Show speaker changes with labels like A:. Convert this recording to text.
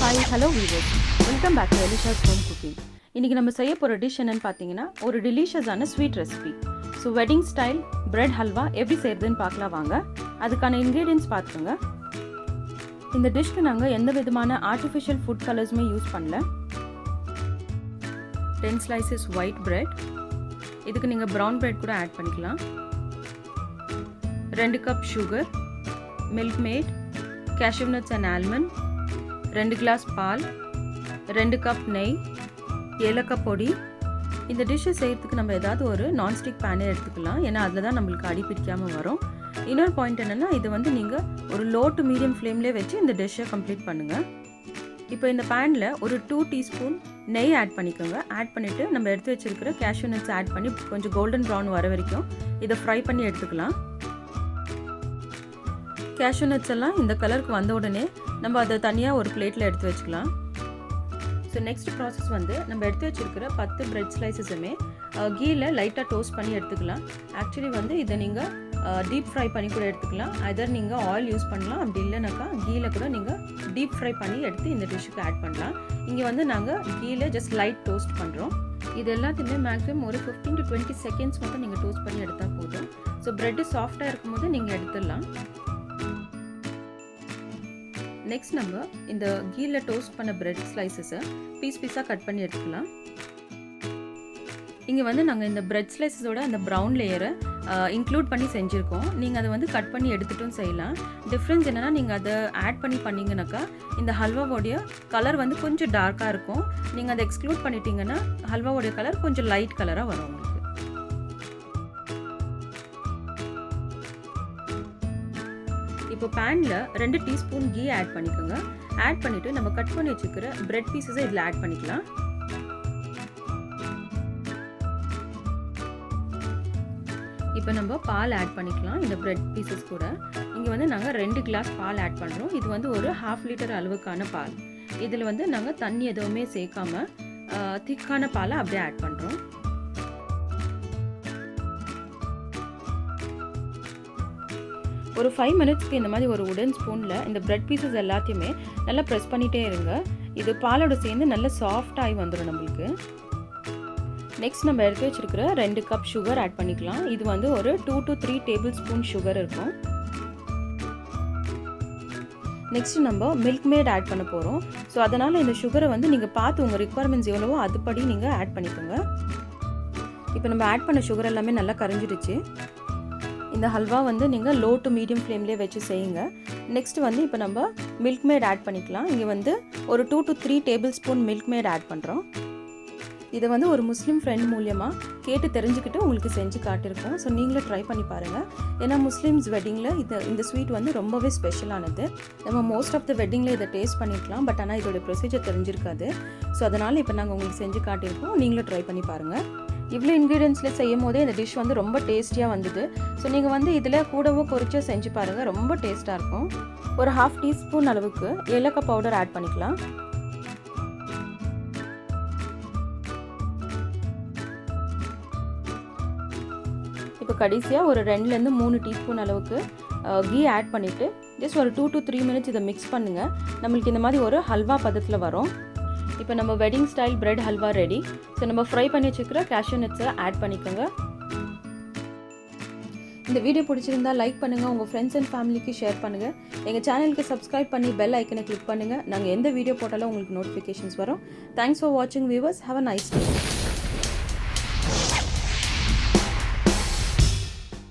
A: Hi hello viewers, welcome back to Elisha's home cooking. இன்றைக்கி நம்ம செய்ய போகிற டிஷ் என்னென்னு பார்த்தீங்கன்னா ஒரு டெலிஷியஸான sweet recipe. So wedding style bread halwa எப்படி செய்கிறதுன்னு பார்க்கலாம் வாங்க. அதுக்கான இன்க்ரீடியன்ட்ஸ் பார்த்துக்கோங்க. இந்த டிஷ்க்கு நாங்கள் எந்த விதமான ஆர்டிஃபிஷியல் ஃபுட் கலர்ஸுமே யூஸ் பண்ணல. 10 slices ஒயிட் பிரெட், இதுக்கு நீங்கள் ப்ரௌன் பிரெட் கூட ஆட் பண்ணிக்கலாம். 2 cup sugar, Milkmaid, cashew nuts and almond, 2 glass பால், 2 கப் நெய், ஏலக்காய் பொடி. இந்த டிஷ்ஷை செய்கிறதுக்கு நம்ம ஏதாவது ஒரு நான்ஸ்டிக் பேனே எடுத்துக்கலாம், ஏன்னா அதில் தான் நம்மளுக்கு அடி பிடிக்காமல் வரும். இன்னொரு பாயிண்ட் என்னென்னா, இது வந்து நீங்கள் ஒரு லோ டு மீடியம் ஃப்ளேம்லேயே வச்சு இந்த டிஷ்ஷை கம்ப்ளீட் பண்ணுங்கள். இப்போ இந்த பேனில் ஒரு 2 டீஸ்பூன் நெய் ஆட் பண்ணிக்கோங்க. ஆட் பண்ணிவிட்டு நம்ம எடுத்து வச்சுருக்கிற cashew nuts ஆட் பண்ணி கொஞ்சம் கோல்டன் ப்ரௌன் வர வரைக்கும் இதை ஃப்ரை பண்ணி எடுத்துக்கலாம். cashew nuts எல்லாம் இந்த கலருக்கு வந்த உடனே நம்ம அதை தனியாக ஒரு பிளேட்டில் எடுத்து வச்சுக்கலாம். ஸோ நெக்ஸ்ட் ப்ராசஸ் வந்து நம்ம எடுத்து வச்சுருக்கிற 10 பிரெட் ஸ்லைசஸுமே கீயில் லைட்டாக டோஸ்ட் பண்ணி எடுத்துக்கலாம். ஆக்சுவலி வந்து இதை நீங்கள் டீப் ஃப்ரை பண்ணி கூட எடுத்துக்கலாம். அதர் நீங்கள் ஆயில் யூஸ் பண்ணலாம், அப்படி இல்லைனாக்கா கீயில் கூட நீங்கள் டீப் ஃப்ரை பண்ணி எடுத்து இந்த டிஷ்ஷுக்கு ஆட் பண்ணலாம். இங்கே வந்து நாங்கள் கீயில் ஜஸ்ட் லைட் டோஸ்ட் பண்ணுறோம். இது எல்லாத்தையுமே மேக்ஸிமம் ஒரு 15 to 20 செகண்ட்ஸ் மட்டும் நீங்கள் டோஸ்ட் பண்ணி எடுத்தால் போதும். ஸோ ப்ரெட்டு சாஃப்டாக இருக்கும்போது நீங்கள் எடுத்துடலாம். நெக்ஸ்ட் நம்ம இந்த கீயில் டோஸ்ட் பண்ண பிரெட் ஸ்லைசஸை பீஸாக கட் பண்ணி எடுத்துக்கலாம். இங்கே வந்து நாங்கள் இந்த பிரெட் ஸ்லைசஸோட அந்த ப்ரௌன் லேயரை இன்க்ளூட் பண்ணி செஞ்சுருக்கோம். நீங்கள் அதை வந்து கட் பண்ணி எடுத்துட்டும் செய்யலாம். டிஃப்ரென்ஸ் என்னென்னா, நீங்கள் அதை ஆட் பண்ணி பண்ணிங்கனாக்கா இந்த ஹல்வாவோடைய கலர் வந்து கொஞ்சம் டார்க்காக இருக்கும். நீங்கள் அதை எக்ஸ்க்ளூட் பண்ணிட்டீங்கன்னா ஹல்வாவோடைய கலர் கொஞ்சம் லைட் கலராக வரும் உங்களுக்கு. இப்போ பேனில் 2 டீஸ்பூன் கீ ஆட் பண்ணிக்கோங்க. ஆட் பண்ணிவிட்டு நம்ம கட் பண்ணி வச்சுக்கிற பிரெட் பீசஸை இதில் ஆட் பண்ணிக்கலாம். இப்போ நம்ம பால் ஆட் பண்ணிக்கலாம் இந்த பிரெட் பீசஸ் கூட. இங்கே வந்து நாங்கள் 2 கிளாஸ் பால் ஆட் பண்ணுறோம். இது வந்து ஒரு 1/2 லிட்டர் அளவுக்கான பால். இதில் வந்து நாங்கள் தண்ணி எதுவுமே சேர்க்காம திக்கான பாலை அப்படியே ஆட் பண்ணுறோம். ஒரு 5 மினிட்ஸ்க்கு இந்த மாதிரி ஒரு உடன் ஸ்பூனில் இந்த பிரெட் பீசஸ் எல்லாத்தையுமே நல்லா ப்ரெஸ் பண்ணிகிட்டே இருங்க. இது பாலோட சேர்ந்து நல்லா சாஃப்டாகி வந்துடும் நம்மளுக்கு. நெக்ஸ்ட் நம்ம எடுத்து வச்சுருக்கிற 2 கப் சுகர் ஆட் பண்ணிக்கலாம். இது வந்து ஒரு 2 to 3 டேபிள் ஸ்பூன் சுகர் இருக்கும். நெக்ஸ்ட் நம்ம மில்க் மேட் ஆட் பண்ண போகிறோம். ஸோ அதனால் இந்த சுகரை வந்து நீங்கள் பார்த்து உங்கள் ரிக்குவயர்மெண்ட்ஸ் எவ்வளவோ அதுபடி நீங்கள் ஆட் பண்ணிக்கோங்க. இப்போ நம்ம ஆட் பண்ண சுகர் எல்லாமே நல்லா கரைஞ்சிடுச்சு. இந்த ஹல்வா வந்து நீங்கள் லோ டு மீடியம் ஃப்ளேம்லேயே வச்சு செய்யுங்க. நெக்ஸ்ட் வந்து இப்போ நம்ம மில்க் மேட் ஆட் பண்ணிக்கலாம். இங்கே வந்து ஒரு 2 to 3 tablespoon Milkmaid add பண்ணுறோம். இதை வந்து ஒரு முஸ்லீம் ஃப்ரெண்ட் மூலியமாக கேட்டு தெரிஞ்சுக்கிட்டு உங்களுக்கு செஞ்சு காட்டியிருக்கோம். ஸோ நீங்களும் ட்ரை பண்ணி பாருங்கள். ஏன்னா முஸ்லீம்ஸ் வெட்டிங்கில் இந்த ஸ்வீட் வந்து ரொம்பவே ஸ்பெஷலானது. நம்ம மோஸ்ட் ஆஃப் த வெட்டிங்கில் இதை டேஸ்ட் பண்ணிக்கலாம், பட் ஆனால் இதோட ப்ரொசீஜர் தெரிஞ்சிருக்காது. ஸோ அதனால் இப்போ நாங்கள் உங்களுக்கு செஞ்சு காட்டியிருக்கோம். நீங்களும் ட்ரை பண்ணி பாருங்கள். இவ்வளோ இன்க்ரீடியன்ஸில் செய்யும் போதே இந்த டிஷ் வந்து ரொம்ப டேஸ்டியாக வந்தது. ஸோ நீங்கள் வந்து இதில் கூடவோ குறிச்சோ செஞ்சு பாருங்கள், ரொம்ப டேஸ்ட்டாக இருக்கும். ஒரு 1/2 டீஸ்பூன் அளவுக்கு ஏலக்காய் பவுடர் ஆட் பண்ணிக்கலாம். இப்போ கடைசியாக ஒரு 2லேருந்து 3 டீஸ்பூன் அளவுக்கு கீ ஆட் பண்ணிவிட்டு ஜஸ்ட் ஒரு 2 to 3 மினிட்ஸ் இதை மிக்ஸ் பண்ணுங்கள். நம்மளுக்கு இந்த மாதிரி ஒரு ஹல்வா பதத்தில் வரும். இப்போ நம்ம wedding style bread halwa ready. So நம்ம ஃப்ரை பண்ணி வச்சுக்கிற cashew nuts-ஐ ஆட் பண்ணிக்கோங்க. இந்த வீடியோ பிடிச்சிருந்தா லைக் பண்ணுங்கள், உங்கள் ஃப்ரெண்ட்ஸ் அண்ட் ஃபேமிலிக்கு ஷேர் பண்ணுங்கள். எங்கள் சேனலுக்கு சப்ஸ்கிரைப் பண்ணி பெல் ஐக்கனை கிளிக் பண்ணுங்கள். நாங்கள் எந்த வீடியோ போட்டாலும் உங்களுக்கு நோட்டிஃபிகேஷன்ஸ் வரும். தேங்க்ஸ் ஃபார் வாட்சிங் viewers. Have a nice day.